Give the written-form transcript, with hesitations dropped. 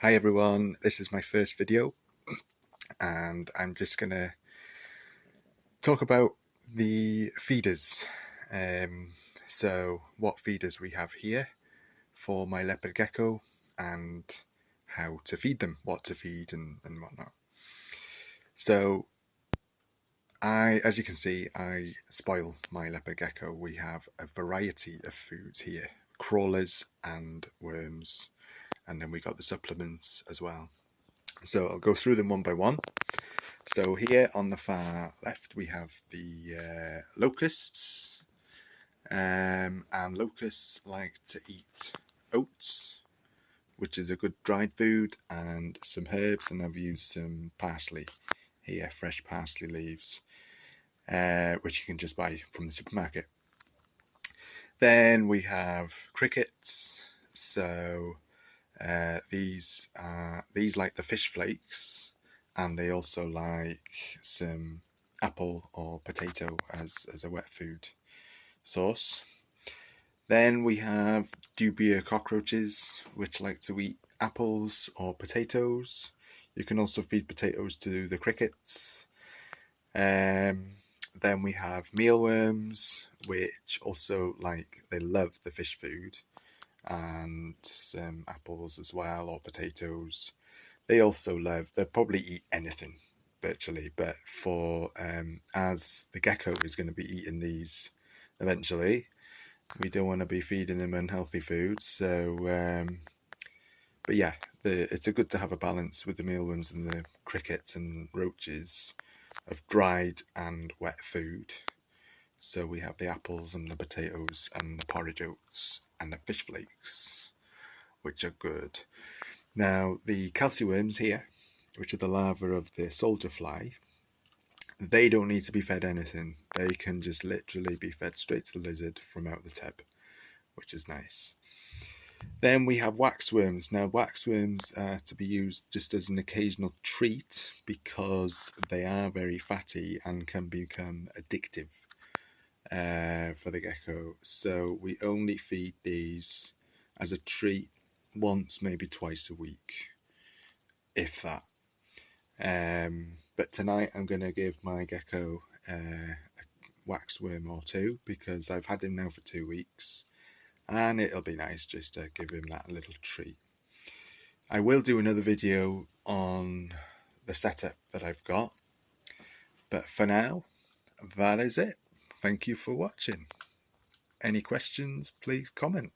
Hi everyone, this is my first video and I'm just going to talk about the feeders. So what feeders we have here for my leopard gecko and how to feed them, what to feed and whatnot. So as you can see, I spoil my leopard gecko. We have a variety of foods here, crawlers and worms, and then we got the supplements as well. So I'll go through them one by one. So here on the far left we have the locusts, and locusts like to eat oats, which is a good dried food, and some herbs, and I've used some parsley here, fresh parsley leaves, which you can just buy from the supermarket. Then we have crickets. So these like the fish flakes, and they also like some apple or potato as a wet food source. Then we have dubia cockroaches, which like to eat apples or potatoes. You can also feed potatoes to the crickets. Then we have mealworms, which also they love the fish food, and some apples as well, or potatoes. They also they'll probably eat anything virtually, but for as the gecko is going to be eating these eventually, we don't want to be feeding them unhealthy foods. So but yeah, it's a good to have a balance with the mealworms and the crickets and roaches of dried and wet food. So we have the apples and the potatoes and the porridge oats and the fish flakes, which are good. Now the calciworms here, which are the larvae of the soldier fly, they don't need to be fed anything. They can just literally be fed straight to the lizard from out the tub, which is nice. Then we have waxworms. Now waxworms are to be used just as an occasional treat because they are very fatty and can become addictive for the gecko. So we only feed these as a treat once, maybe twice a week, if that. But tonight I'm going to give my gecko a waxworm or two because I've had him now for 2 weeks, and it'll be nice just to give him that little treat. I will do another video on the setup that I've got, but for now, that is it. Thank you for watching. Any questions, please comment.